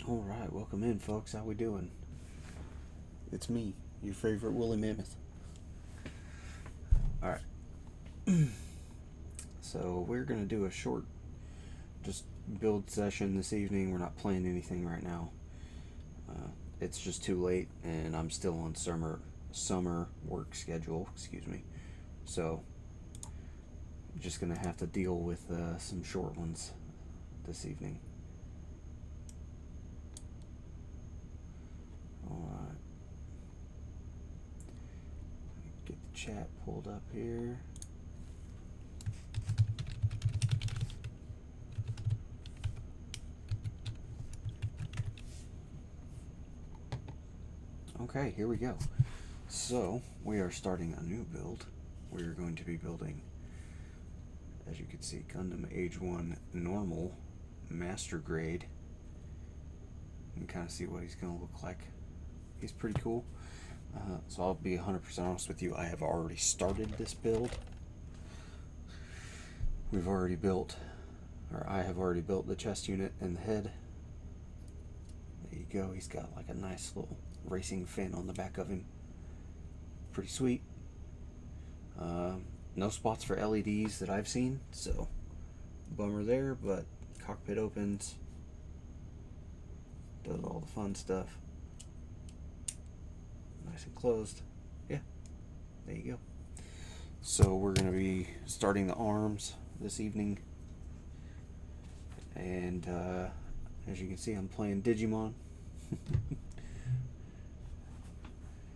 Alright, welcome in, folks. How we doing? It's me, your favorite woolly mammoth. Alright. So, we're gonna do a short, just build session this evening. We're not playing anything right now. It's just too late, and I'm still on summer work schedule, excuse me. So, I'm just gonna have to deal with some short ones this evening. Alright. Get the chat pulled up here. Okay, here we go. So, we are starting a new build. We're going to be building, as you can see, Gundam Age 1 Normal Master Grade. You can kind of see what he's going to look like. He's pretty cool. So I'll be 100% honest with you, I have already started this build. I have already built the chest unit and the head. There you go, he's got like a nice little racing fin on the back of him. Pretty sweet. No spots for LEDs that I've seen, so bummer there, but cockpit opens, does all the fun stuff. Nice and closed. Yeah, there you go. So we're going to be starting the arms this evening, and as you can see, I'm playing Digimon.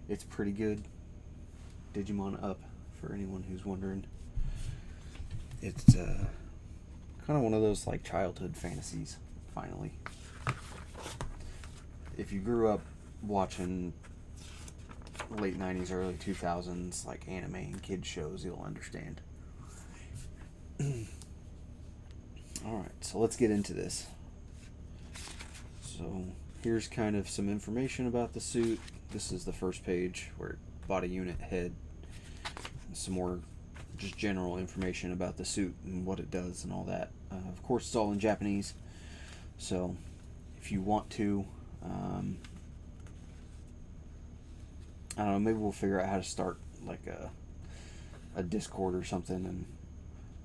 It's pretty good. Digimon Up, for anyone who's wondering. It's kind of one of those like childhood fantasies, finally. If you grew up watching late 90s, early 2000s, like anime and kids shows, you'll understand. Alright, so let's get into this. So, here's kind of some information about the suit. This is the first page, where body unit, head, some more just general information about the suit and what it does and all that. Of course, it's all in Japanese, so if you want to, I don't know, maybe we'll figure out how to start like a Discord or something, and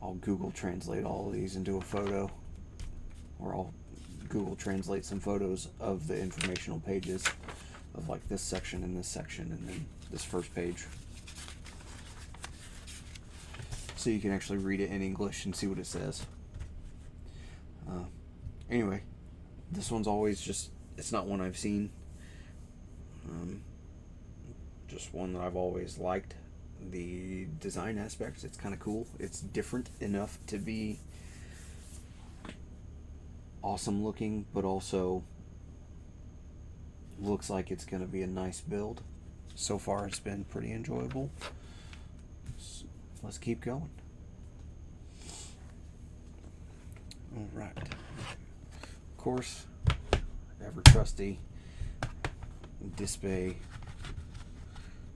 I'll Google Translate all of these into a photo, or I'll Google Translate some photos of the informational pages of like this section and then this first page, so you can actually read it in English and see what it says. Anyway, this one's always just, it's not one I've seen, just one that I've always liked. The design aspects, it's kind of cool. It's different enough to be awesome looking, but also looks like it's going to be a nice build. So far it's been pretty enjoyable. So let's keep going. Alright. Of course, ever trusty Display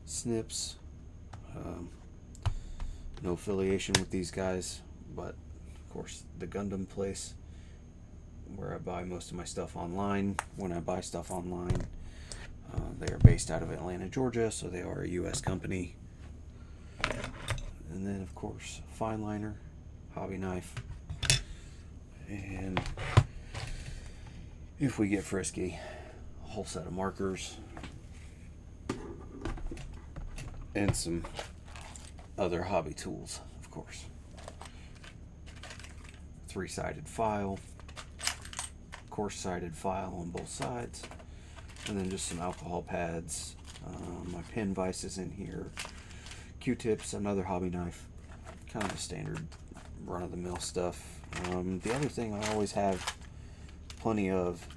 Snips. No affiliation with these guys, but of course the Gundam place, where I buy most of my stuff online. When I buy stuff online, they are based out of Atlanta, Georgia, so they are a U.S. company. And then, of course, fine liner, hobby knife, and if we get frisky, a whole set of markers, and some other hobby tools, of course. 3-sided file, coarse-sided file on both sides, and then just some alcohol pads. My pen vise is in here, Q-tips, another hobby knife, kind of the standard run-of-the-mill stuff. The other thing I always have plenty of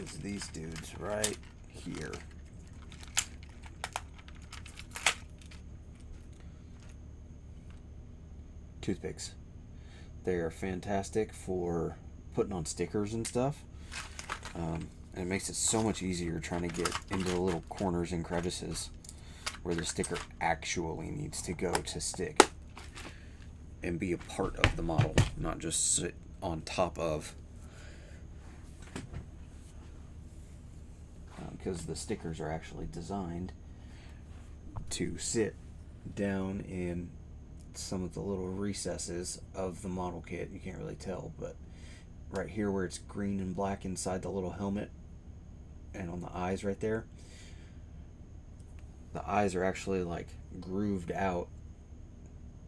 is these dudes right here. Toothpicks. They are fantastic for putting on stickers and stuff, and it makes it so much easier trying to get into the little corners and crevices where the sticker actually needs to go to stick and be a part of the model, not just sit on top of because the stickers are actually designed to sit down in some of the little recesses of the model kit. You can't really tell, but right here where it's green and black inside the little helmet and on the eyes right there, the eyes are actually like grooved out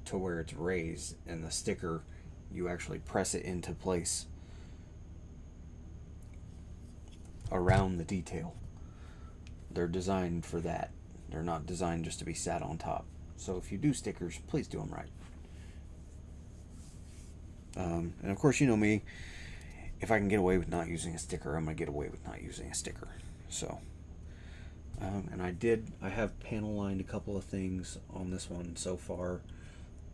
to where it's raised, and the sticker, you actually press it into place around the detail. They're designed for that. They're not designed just to be sat on top. So if you do stickers, please do them right. And of course, you know me, if I can get away with not using a sticker, I'm going to get away with not using a sticker. So, and I have panel lined a couple of things on this one so far.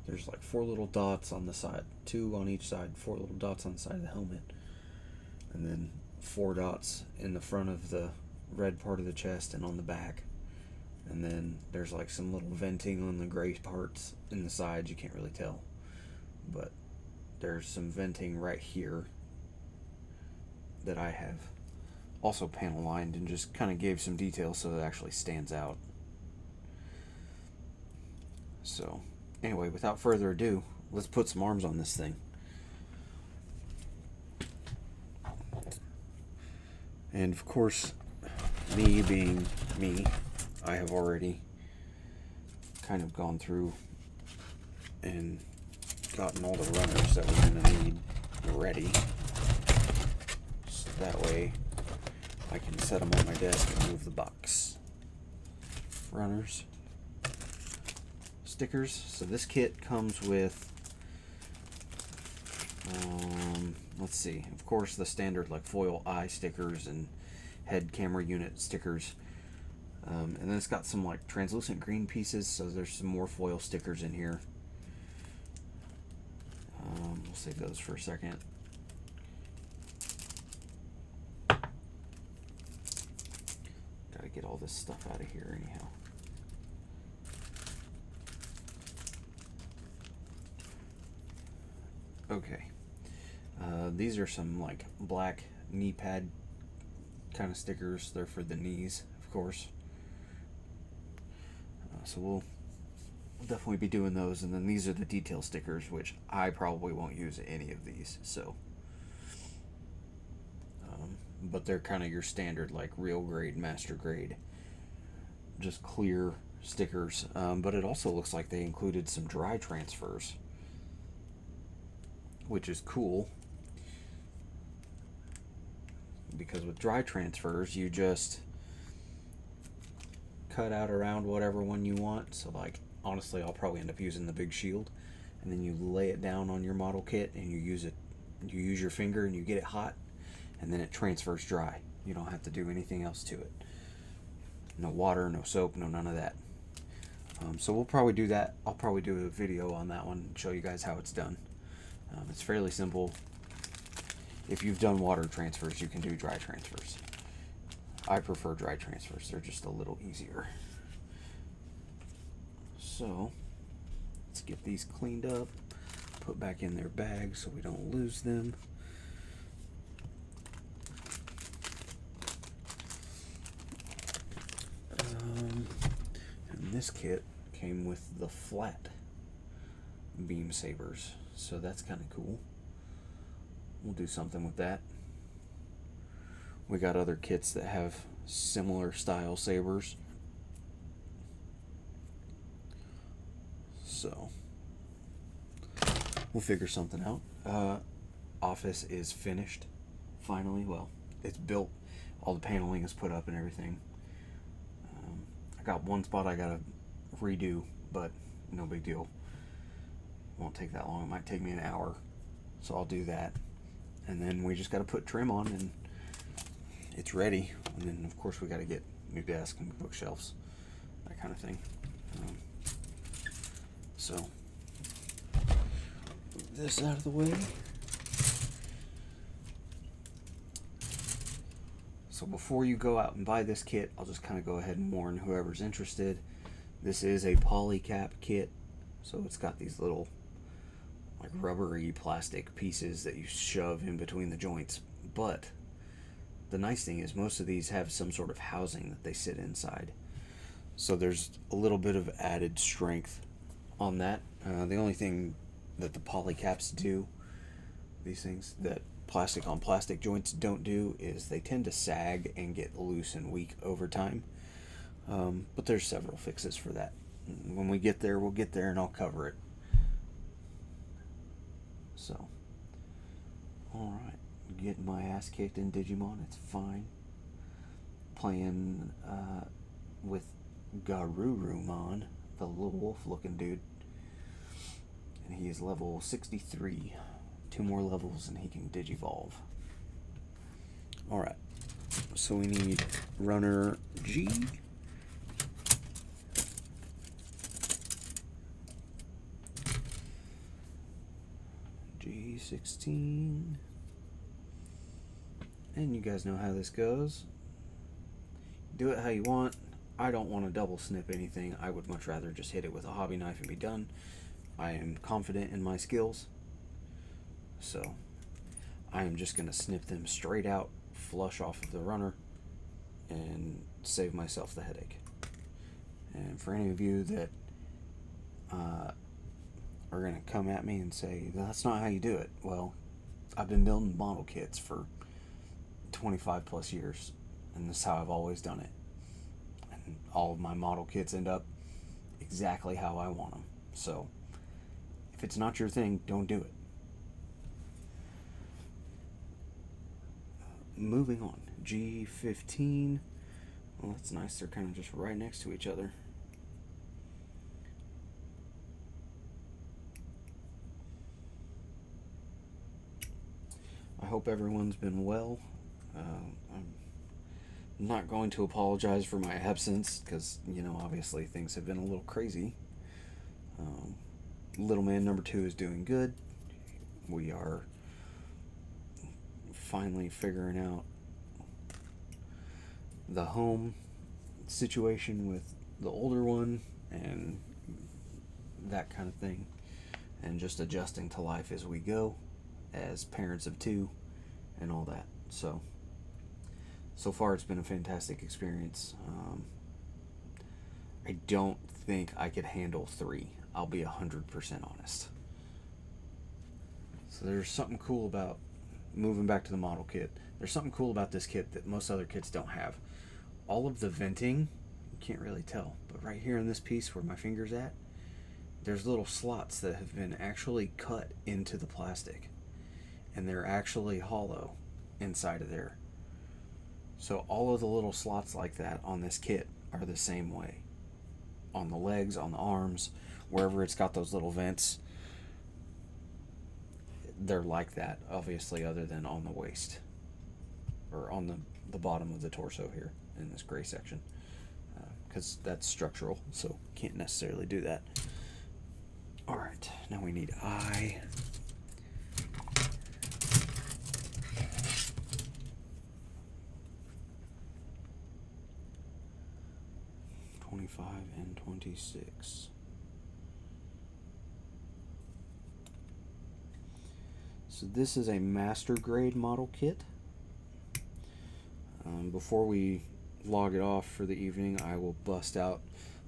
There's like 4 little dots on the side, 2 on each side, 4 little dots on the side of the helmet, and then 4 dots in the front of the red part of the chest and on the back. And then there's like some little venting on the gray parts in the sides. You can't really tell, but there's some venting right here that I have also panel lined and just kind of gave some detail so it actually stands out. So anyway, without further ado, let's put some arms on this thing. And of course, me being me, I have already kind of gone through and gotten all the runners that we're going to need ready. So that way I can set them on my desk and move the box. Runners. Stickers. So this kit comes with, let's see, of course the standard like foil eye stickers and head camera unit stickers. And then it's got some like translucent green pieces, so there's some more foil stickers in here. We'll save those for a second. Gotta get all this stuff out of here anyhow. Okay. These are some like black knee pad kind of stickers. They're for the knees, of course. So we'll definitely be doing those. And then these are the detail stickers, which I probably won't use any of these. So, but they're kind of your standard like real grade, master grade, just clear stickers. But it also looks like they included some dry transfers, which is cool, because with dry transfers you just cut out around whatever one you want. So like honestly, I'll probably end up using the big shield, and then you lay it down on your model kit and you use your finger and you get it hot, and then it transfers dry. You don't have to do anything else to it. No water, no soap, no none of that. So we'll probably do that. I'll probably do a video on that one and show you guys how it's done. It's fairly simple. If you've done water transfers, you can do dry transfers. I prefer dry transfers. They're just a little easier. So let's get these cleaned up, put back in their bag so we don't lose them. And this kit came with the flat beam sabers, so that's kind of cool. We'll do something with that. We got other kits that have similar style sabers, so we'll figure something out. Office is finished finally. Well, it's built, all the paneling is put up and everything. I got one spot I gotta redo, but no big deal. Won't take that long. It might take me an hour, so I'll do that. And then we just got to put trim on and it's ready. And then of course we got to get new desk and bookshelves, that kind of thing. So move this out of the way. So before you go out and buy this kit, I'll just kind of go ahead and warn whoever's interested. This is a polycap kit, so it's got these little like rubbery plastic pieces that you shove in between the joints, but the nice thing is most of these have some sort of housing that they sit inside. So there's a little bit of added strength on that. The only thing that the poly caps do, these things that plastic on plastic joints don't do, is they tend to sag and get loose and weak over time. But there's several fixes for that. When we get there, we'll get there and I'll cover it. So, alright. Getting my ass kicked in Digimon, it's fine. Playing with Garurumon, the little wolf looking dude. And he is level 63. 2 more levels and he can Digivolve. Alright. So we need runner G. G16. And you guys know how this goes. Do it how you want. I don't want to double snip anything. I would much rather just hit it with a hobby knife and be done. I am confident in my skills. So I am just going to snip them straight out, flush off of the runner, and save myself the headache. And for any of you that are going to come at me and say, that's not how you do it. Well, I've been building model kits for 25 plus years, and this is how I've always done it. And all of my model kits end up exactly how I want them. So if it's not your thing, don't do it. Moving on. G15. Well, that's nice. They're kind of just right next to each other. I hope everyone's been well. I'm not going to apologize for my absence because, you know, obviously things have been a little crazy. Little man number 2 is doing good. We are finally figuring out the home situation with the older one and that kind of thing, and just adjusting to life as we go as parents of 2 and all that. So far it's been a fantastic experience. I don't think I could handle 3. I'll be 100% honest. So there's something cool about moving back to the model kit. There's something cool about this kit that most other kits don't have. All of the venting, you can't really tell, but right here in this piece where my finger's at, there's little slots that have been actually cut into the plastic, and they're actually hollow inside of there. So all of the little slots like that on this kit are the same way. On the legs, on the arms, wherever it's got those little vents, they're like that, obviously, other than on the waist or on the bottom of the torso here in this gray section, because that's structural, so can't necessarily do that. Alright, now we need I. And 26. So this is a master grade model kit. Before we log it off for the evening, I will bust out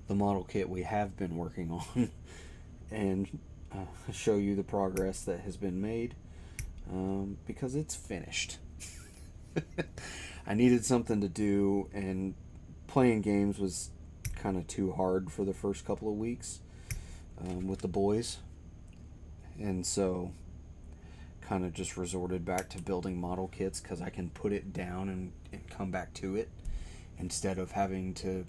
the model kit we have been working on and show you the progress that has been made, because it's finished. I needed something to do, and playing games was kind of too hard for the first couple of weeks with the boys, and so kind of just resorted back to building model kits because I can put it down and come back to it instead of having to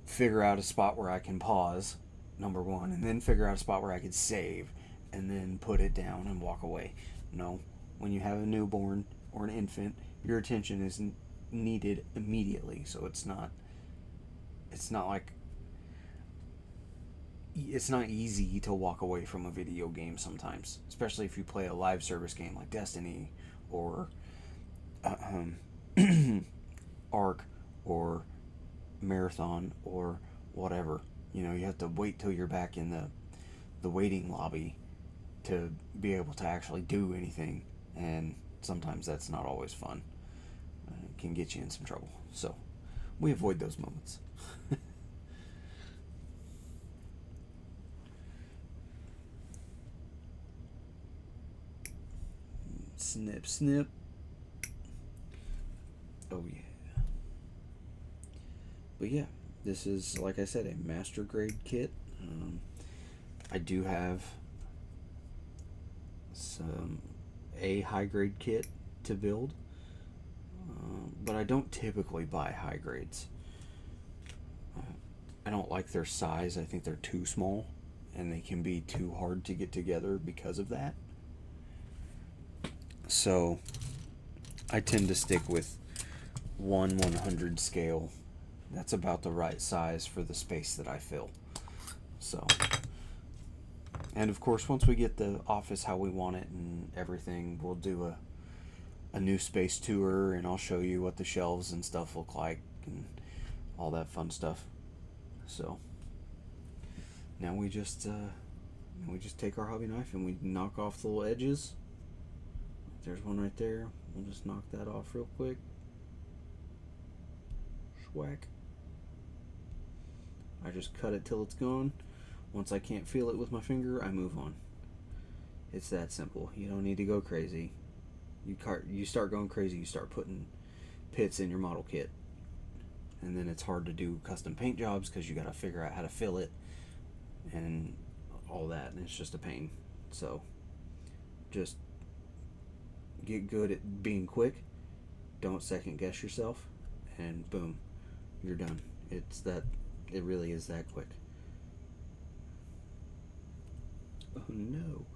figure out a spot where I can pause, number one, and then figure out a spot where I could save and then put it down and walk away. No, when you have a newborn or an infant, your attention is needed immediately, so it's not easy to walk away from a video game sometimes, especially if you play a live service game like Destiny or Ark or Marathon or whatever. You know, you have to wait till you're back in the waiting lobby to be able to actually do anything, and sometimes that's not always fun. can get you in some trouble. So we avoid those moments. Snip, snip. Oh, yeah. But yeah, this is, like I said, a master grade kit. I do have a high grade kit to build, but I don't typically buy high grades. I don't like their size. I think they're too small, and they can be too hard to get together because of that. So I tend to stick with 1/100 scale. That's about the right size for the space that I fill. So, and of course, once we get the office how we want it and everything, we'll do a new space tour, and I'll show you what the shelves and stuff look like and all that fun stuff. So now we just take our hobby knife and we knock off the little edges. There's one right there. We'll just knock that off real quick. Schwack. I just cut it till it's gone. Once I can't feel it with my finger, I move on. It's that simple. You don't need to go crazy. You start going crazy, you start putting pits in your model kit. And then it's hard to do custom paint jobs because you got to figure out how to fill it and all that, and it's just a pain. So just get good at being quick. Don't second guess yourself, and boom, you're done. It really is that quick. Oh no,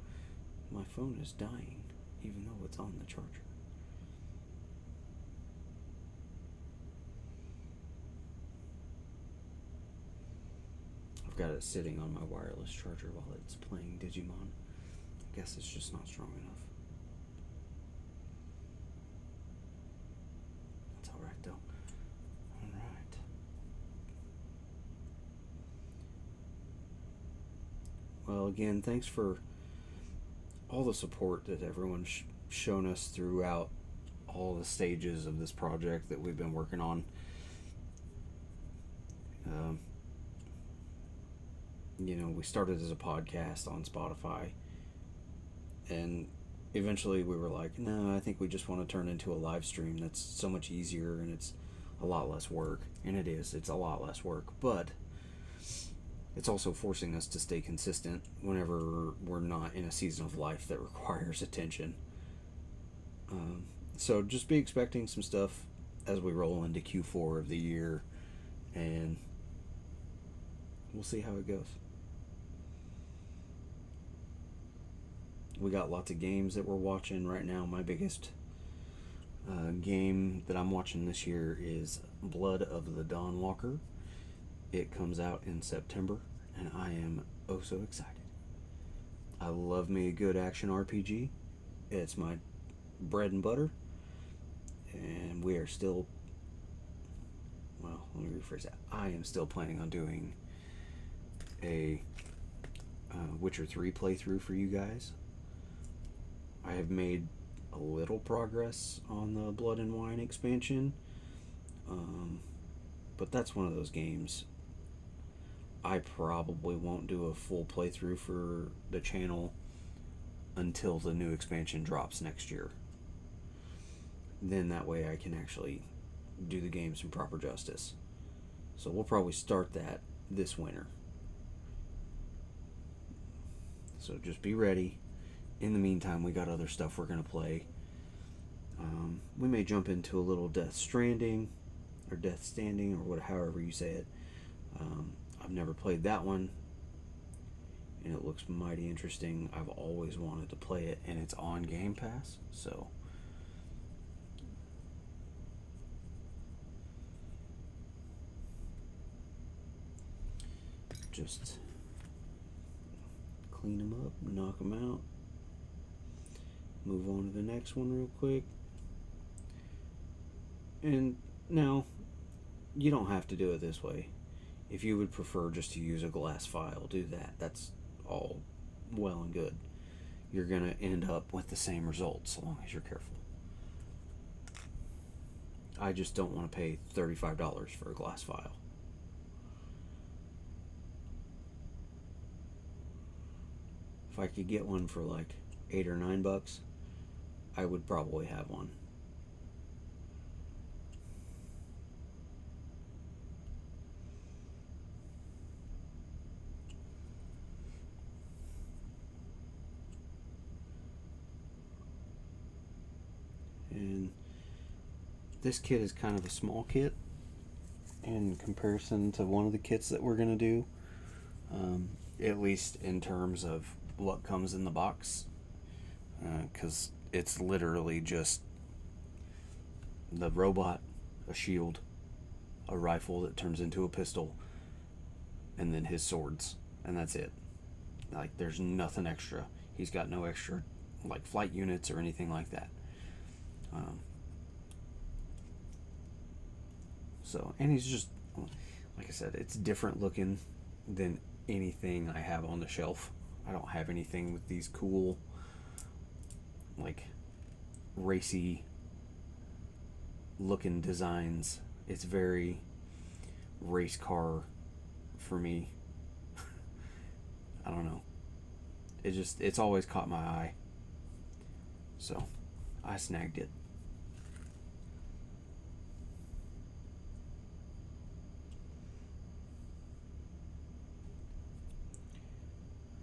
my phone is dying even though it's on the charger. I've got it sitting on my wireless charger while it's playing Digimon. I guess it's just not strong enough. That's alright though. Alright. Well, again, thanks for all the support that everyone's shown us throughout all the stages of this project that we've been working on. We started as a podcast on Spotify, and eventually we were like, no, I think we just want to turn into a live stream. That's so much easier, and it's a lot less work. And it is. It's a lot less work, but it's also forcing us to stay consistent whenever we're not in a season of life that requires attention. So just be expecting some stuff as we roll into Q4 of the year, and we'll see how it goes. We got lots of games that we're watching right now. My biggest game that I'm watching this year is Blood of the Dawnwalker. It comes out in September, and I am oh so excited. I love me a good action RPG. It's my bread and butter, and we are still, well, let me rephrase that. I am still planning on doing a Witcher 3 playthrough for you guys. I have made a little progress on the Blood and Wine expansion, but that's one of those games I probably won't do a full playthrough for the channel until the new expansion drops next year. Then that way I can actually do the game some proper justice. So we'll probably start that this winter. So just be ready. In the meantime, we got other stuff we're going to play. We may jump into a little Death Stranding, or Death Standing, or however you say it. I've never played that one, and it looks mighty interesting. I've always wanted to play it, and it's on Game Pass, so just clean them up, knock them out, move on to the next one real quick. And now, you don't have to do it this way. If you would prefer just to use a glass file, do that. That's all well and good. You're going to end up with the same results, so long as you're careful. I just don't want to pay $35 for a glass vial. If I could get one for like $8 or $9, I would probably have one. And this kit is kind of a small kit in comparison to one of the kits that we're going to do, at least in terms of what comes in the box, because it's literally just the robot, a shield, a rifle that turns into a pistol, and then his swords, and that's it. Like, there's nothing extra. He's got no extra like flight units or anything like that. So, and he's just, like I said, it's different looking than anything I have on the shelf. I don't have anything with these cool, like, racy looking designs. It's very race car for me. I don't know. It's always caught my eye. So, I snagged it.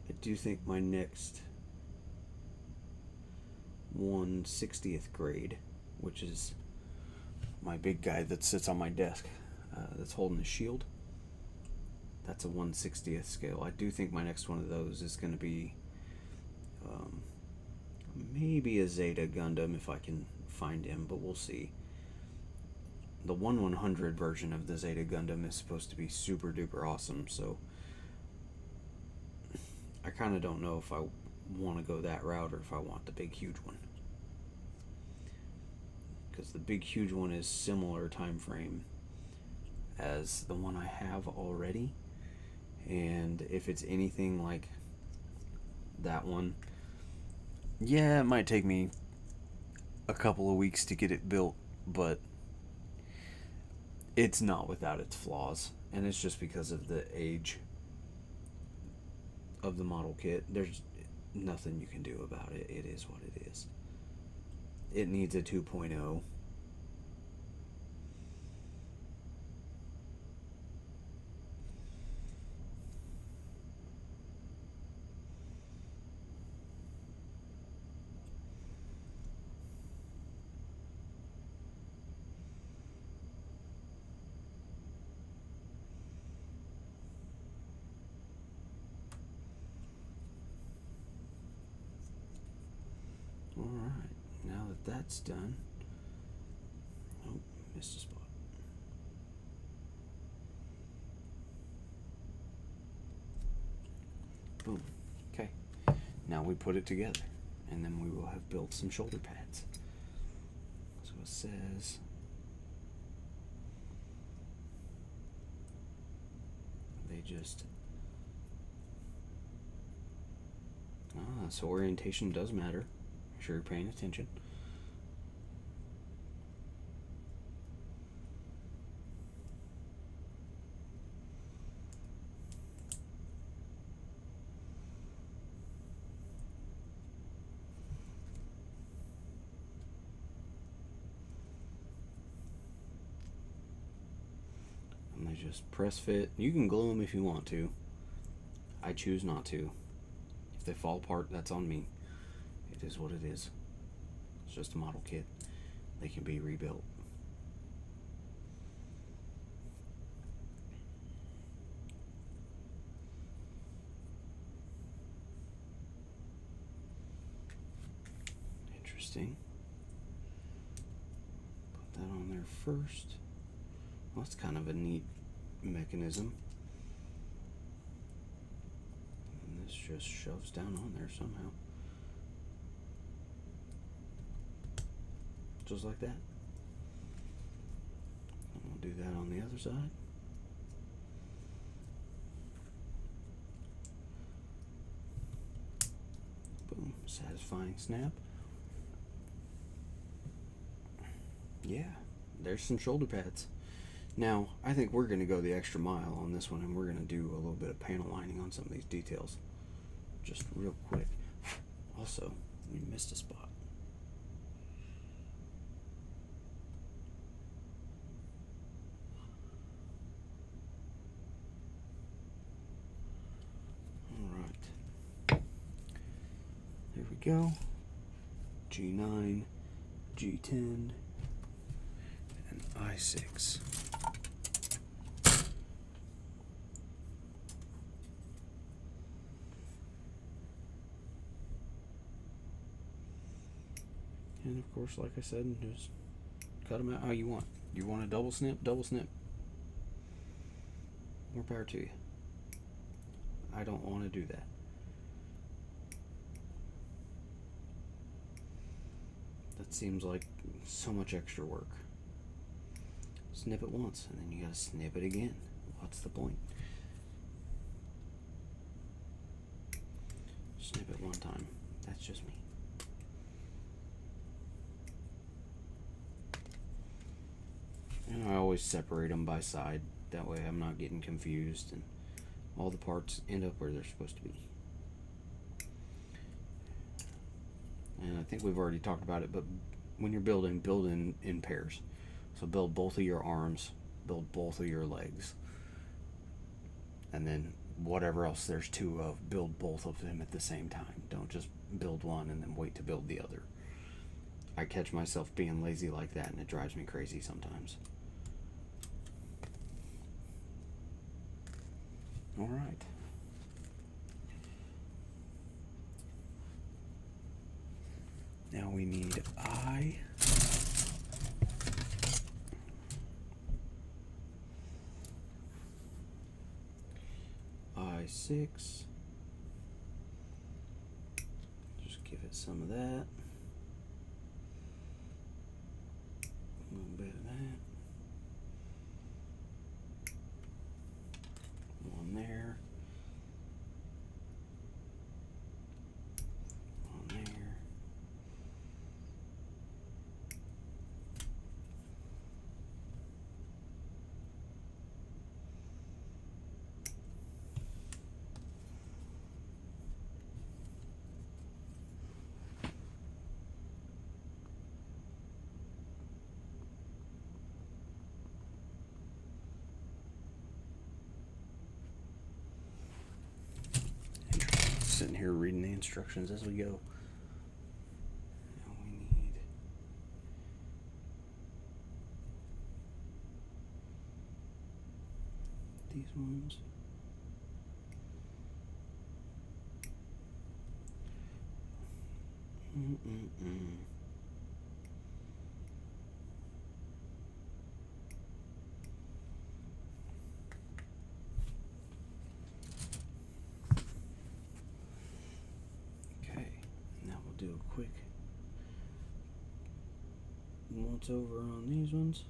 I do think my next 1/60th grade, which is my big guy that sits on my desk, that's holding the shield, that's a 1/60th scale. I do think my next one of those is going to be maybe a Zeta Gundam if I can find him, but we'll see. The 1/100 version of the Zeta Gundam is supposed to be super duper awesome, so I kind of don't know if I want to go that route or if I want the big huge one, because the big huge one is similar time frame as the one I have already, and if it's anything like that one, yeah, it might take me a couple of weeks to get it built, but it's not without its flaws, and it's just because of the age of the model kit. There's nothing you can do about it. It is what it is. It needs a 2.0. Alright, now that that's done. Oh, missed a spot. Boom. Okay. Now we put it together, and then we will have built some shoulder pads. So it says they just... so orientation does matter. Make sure you're paying attention. And they just press fit. You can glue them if you want to. I choose not to. If they fall apart, that's on me. It is what it is. It's just a model kit. They can be rebuilt. Interesting. Put that on there first. Well, that's kind of a neat mechanism. And this just shoves down on there somehow. Just like that. And we'll do that on the other side. Boom, satisfying snap. Yeah, there's some shoulder pads. Now, I think we're going to go the extra mile on this one, and we're going to do a little bit of panel lining on some of these details. Just real quick. Also, we missed a spot. Alright. There we go. G9, G10, and I6. And of course, like I said, just cut them out how you want. You want a double snip? Double snip. More power to you. I don't want to do that. That seems like so much extra work. Snip it once, and then you gotta snip it again. What's the point? Snip it one time. That's just me. And I always separate them by side. That way I'm not getting confused and all the parts end up where they're supposed to be. And I think we've already talked about it, but when you're building, build in pairs. So build both of your arms, build both of your legs. And then whatever else there's two of, build both of them at the same time. Don't just build one and then wait to build the other. I catch myself being lazy like that, and it drives me crazy sometimes. All right. Now we need I6. Just give it some of that. A little bit of that. One there. One there. Sitting here reading the instructions as we go. Now we need these ones. Do a quick once over on these ones.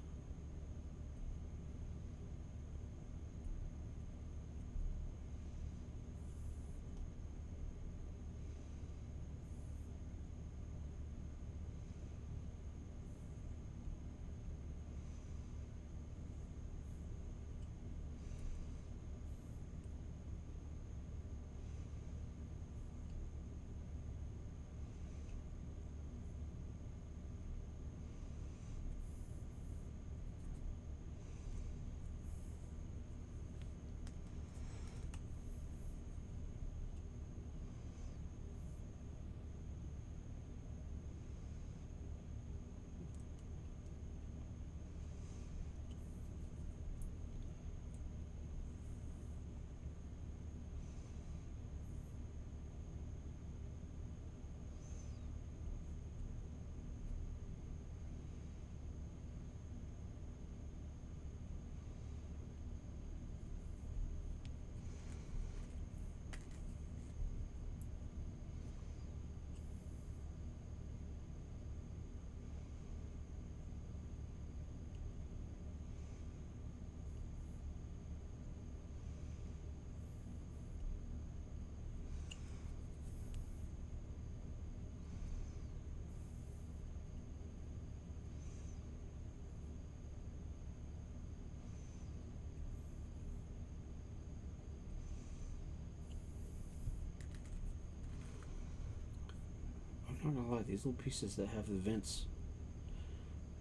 I'm not gonna lie, these little pieces that have the vents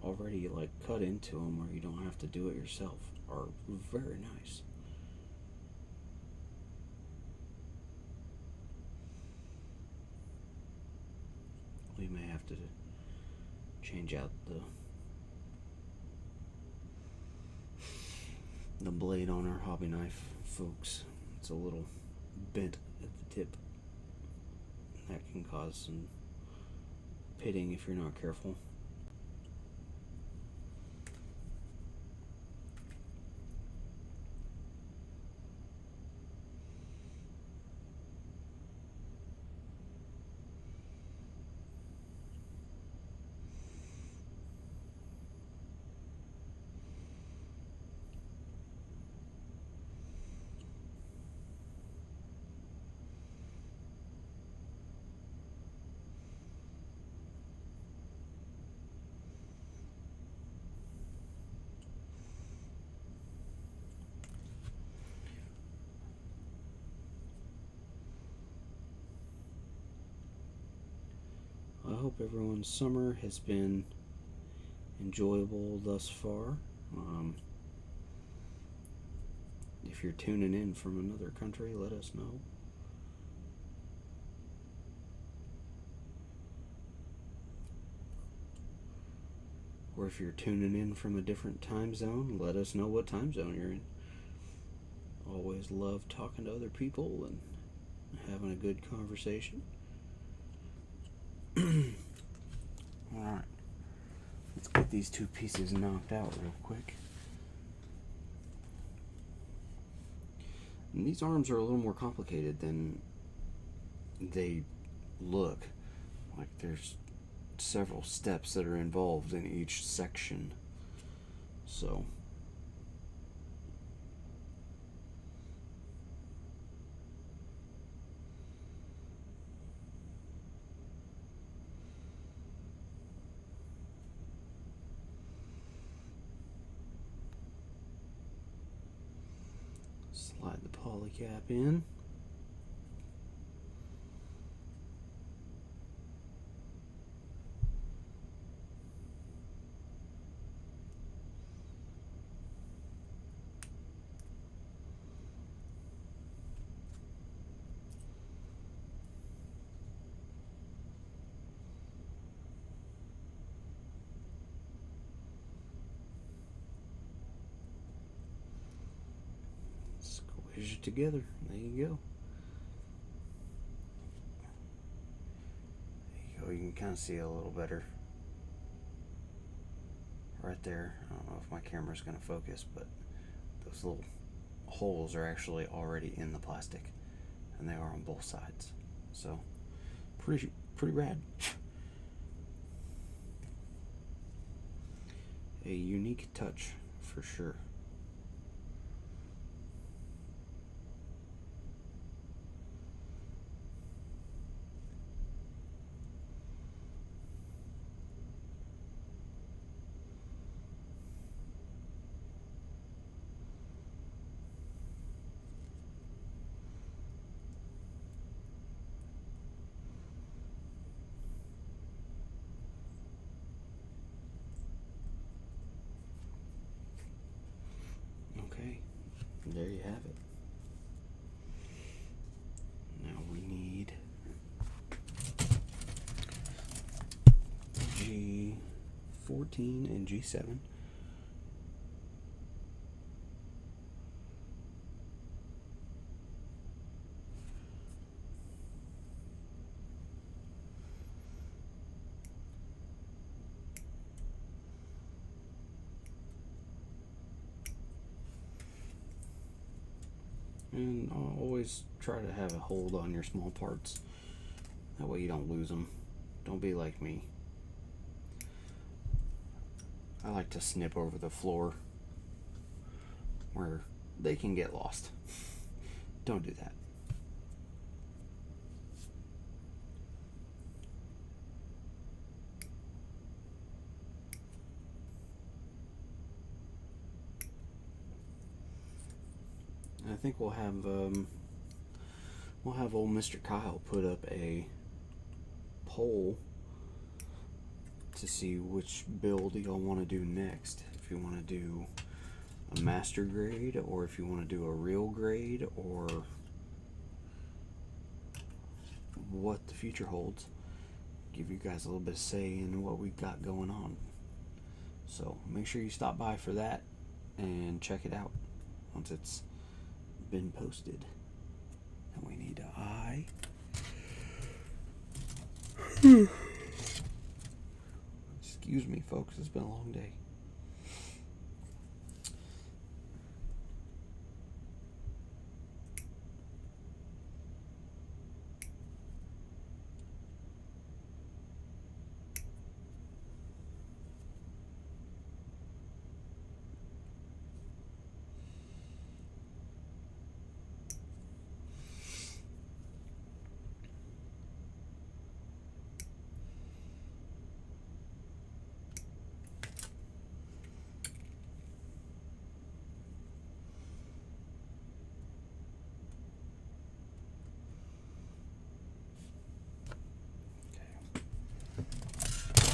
already like cut into them where you don't have to do it yourself are very nice. We may have to change out the blade on our hobby knife, folks. It's a little bent at the tip. That can cause some pitting if you're not careful. I hope everyone's summer has been enjoyable thus far. If you're tuning in from another country, let us know. Or if you're tuning in from a different time zone, let us know what time zone you're in. Always love talking to other people and having a good conversation. Alright, let's get these two pieces knocked out real quick. And these arms are a little more complicated than they look. Like there's several steps that are involved in each section. So slide the poly cap in. Squish it together. There you go. You can kind of see it a little better right there. I don't know if my camera's going to focus, but those little holes are actually already in the plastic, and they are on both sides. So pretty rad. A unique touch for sure. There you have it. Now we need G14 and G7. And I'll always try to have a hold on your small parts. That way you don't lose them. Don't be like me. I like to snip over the floor where they can get lost. Don't do that. I think we'll have old Mr. Kyle put up a poll to see which build y'all want to do next. If you want to do a master grade, or if you want to do a real grade, or what the future holds. Give you guys a little bit of say in what we got going on. So make sure you stop by for that and check it out once it's been posted. And we need a eye. Excuse me, folks, it's been a long day.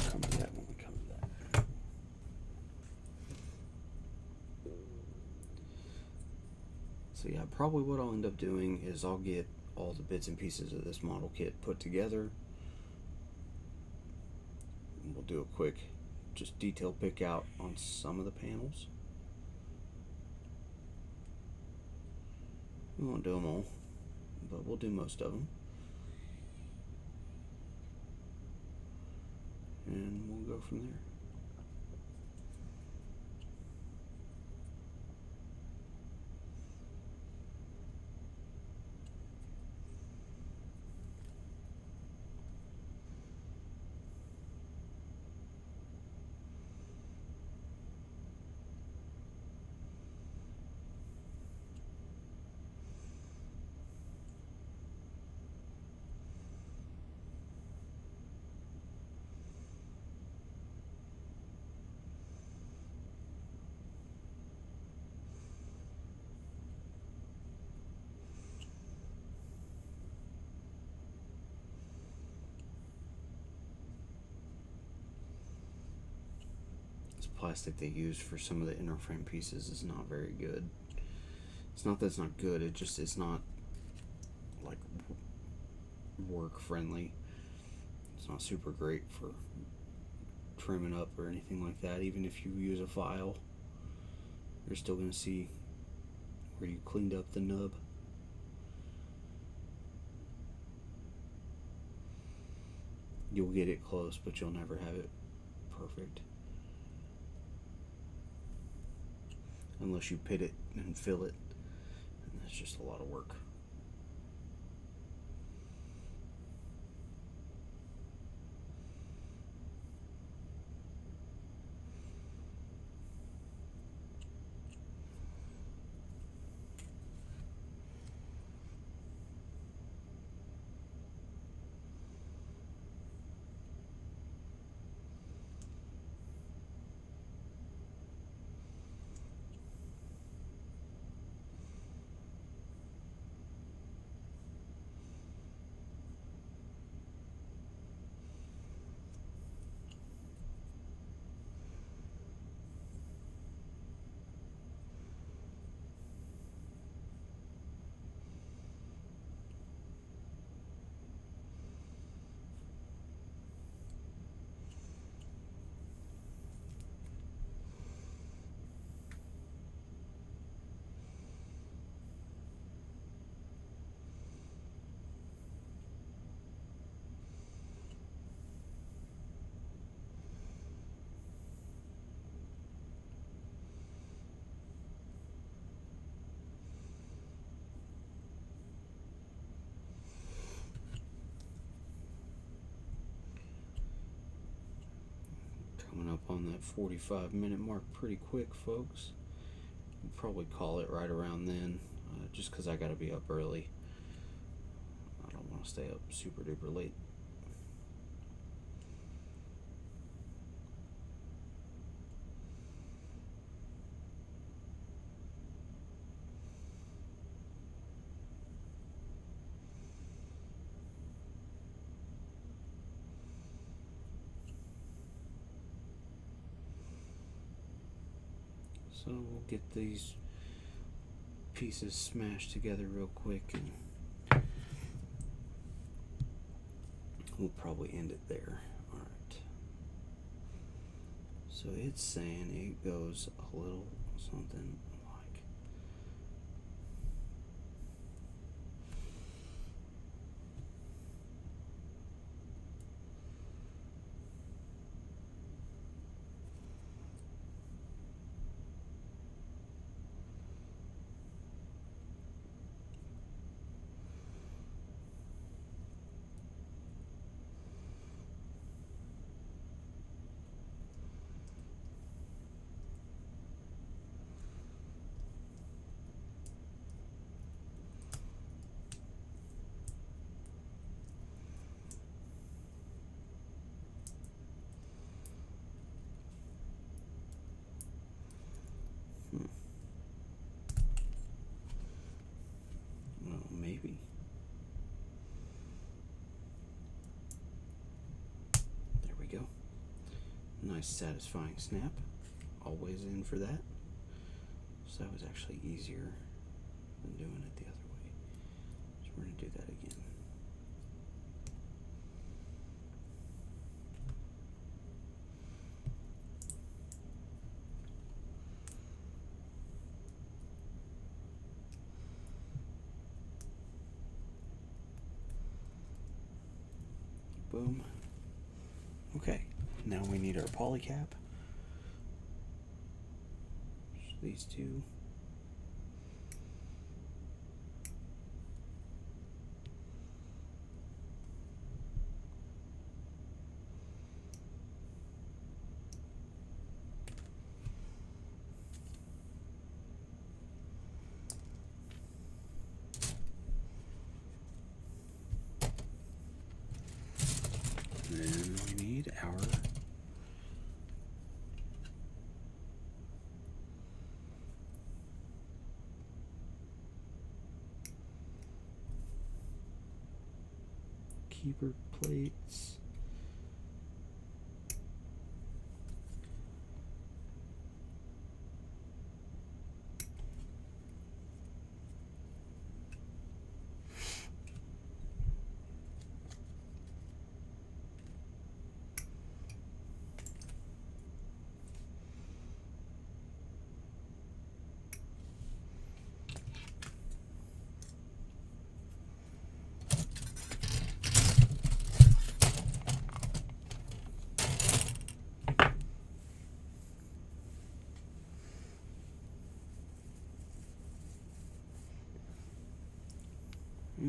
Come to that when we come to that. So yeah, probably what I'll end up doing is I'll get all the bits and pieces of this model kit put together. We'll do a quick just detail pick out on some of the panels. We won't do them all, but we'll do most of them. And we'll go from there. Plastic they use for some of the inner frame pieces is not very good. It's not that it's not good, it's not like work friendly. It's not super great for trimming up or anything like that. Even if you use a file, you're still going to see where you cleaned up the nub. You'll get it close, but you'll never have it perfect. Unless you pit it and fill it, and that's just a lot of work. Coming up on that 45-minute mark pretty quick, folks. We'll probably call it right around then, just because I gotta be up early. I don't want to stay up super duper late. So we'll get these pieces smashed together real quick, and we'll probably end it there. Alright. So it's saying it goes a little something like well, maybe. There we go. Nice satisfying snap. Always in for that. So that was actually easier than doing it the other way. So we're going to do that again. Boom. Okay, now we need our poly cap. So these two. Then we need our keeper plates.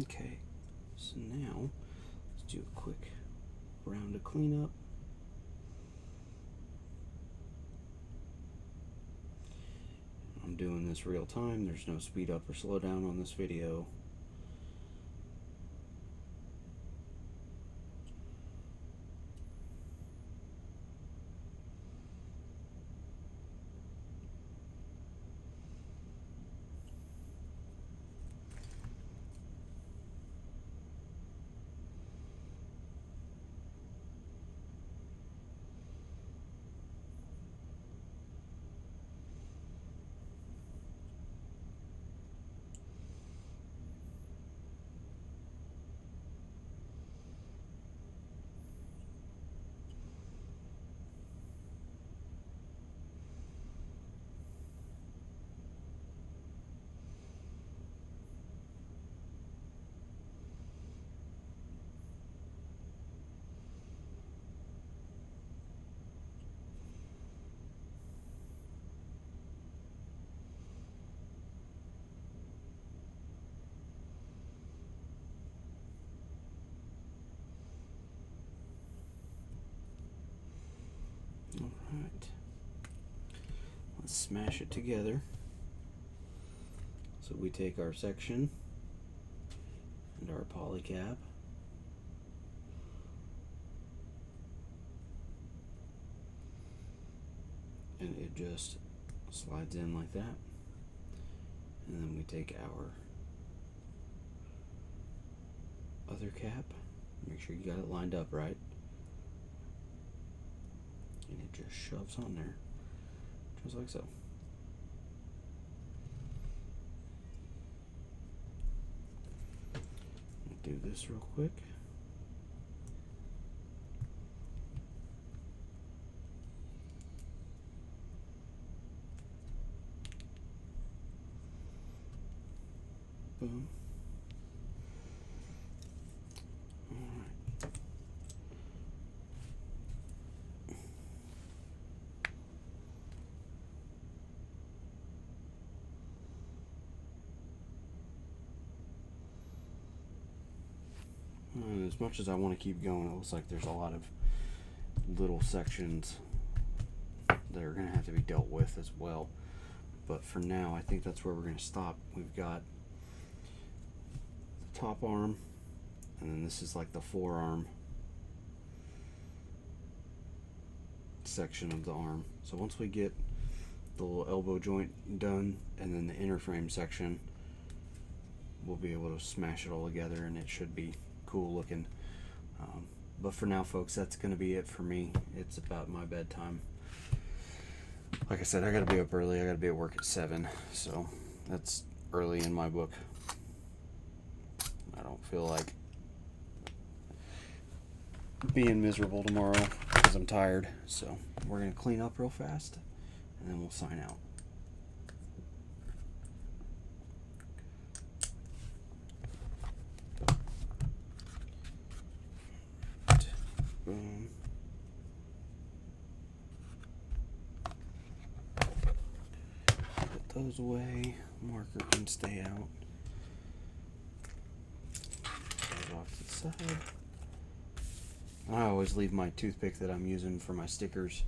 Okay, so now let's do a quick round of cleanup. I'm doing this real time. There's no speed up or slow down on this video. Alright, let's smash it together. So we take our section and our poly cap, and it just slides in like that, and then we take our other cap, make sure you got it lined up right, and it just shoves on there just like so. this real quick. Boom. Alright. As much as I want to keep going, it looks like there's a lot of little sections that are going to have to be dealt with as well. But for now, I think that's where we're going to stop. We've got the top arm, and then this is like the forearm section of the arm. So once we get the little elbow joint done and then the inner frame section, we'll be able to smash it all together and it should be cool looking. But for now, folks, that's going to be it for me. It's about my bedtime. Like I said, I gotta be up early. I gotta be at work at 7, so that's early in my book. I don't feel like being miserable tomorrow because I'm tired. So we're gonna clean up real fast and then we'll sign out. Boom. Put those away. Marker can stay out. Those off to the side. I always leave my toothpick that I'm using for my stickers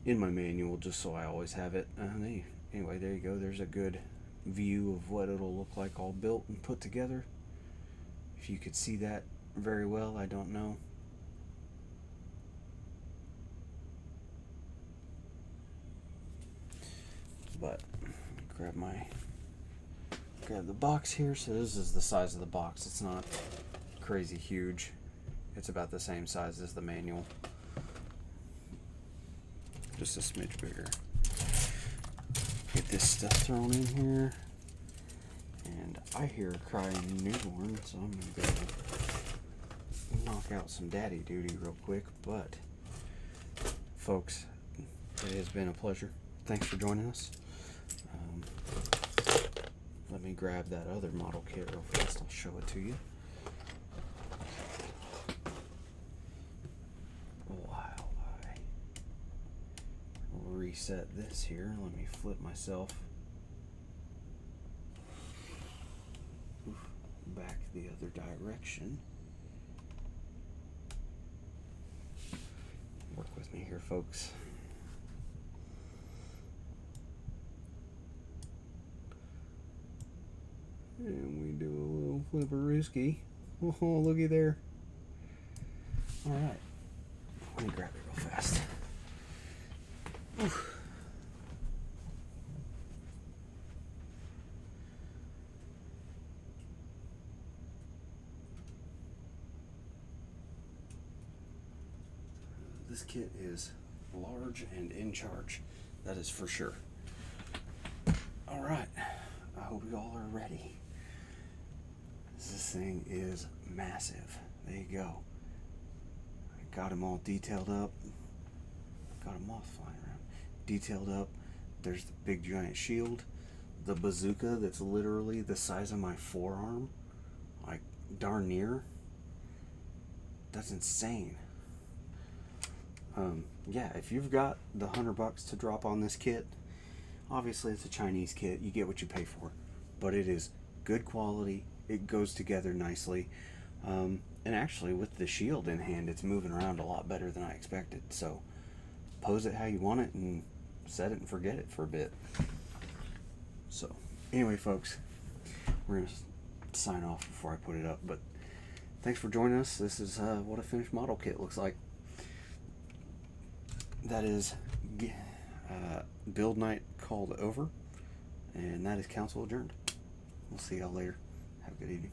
in my manual just so I always have it. Anyway, there you go. There's a good view of what it'll look like all built and put together. If you could see that very well, I don't know. But grab the box here. So this is the size of the box. It's not crazy huge. It's about the same size as the manual, just a smidge bigger. Get this stuff thrown in here, and I hear a crying newborn, so I'm gonna go knock out some daddy duty real quick. But folks, it has been a pleasure. Thanks for joining us. Let me grab that other model kit real fast. I'll show it to you. While I reset this here, let me flip myself back the other direction. Work with me here, folks. And we do a little flipperooski. Oh, looky there. Alright. Let me grab it real fast. Oof. This kit is large and in charge. That is for sure. Alright. I hope you all are ready. This thing is massive. There you go. I got them all detailed up. Got a moth flying around. Detailed up. There's the big giant shield. The bazooka that's literally the size of my forearm. Like, darn near. That's insane. Yeah, if you've got the $100 to drop on this kit, obviously it's a Chinese kit. You get what you pay for. But it is good quality. It goes together nicely. And actually, with the shield in hand, it's moving around a lot better than I expected. So, pose it how you want it and set it and forget it for a bit. So, anyway, folks, we're going to sign off before I put it up. But thanks for joining us. This is what a finished model kit looks like. That is build night called over. And that is council adjourned. We'll see y'all later. Have a good evening.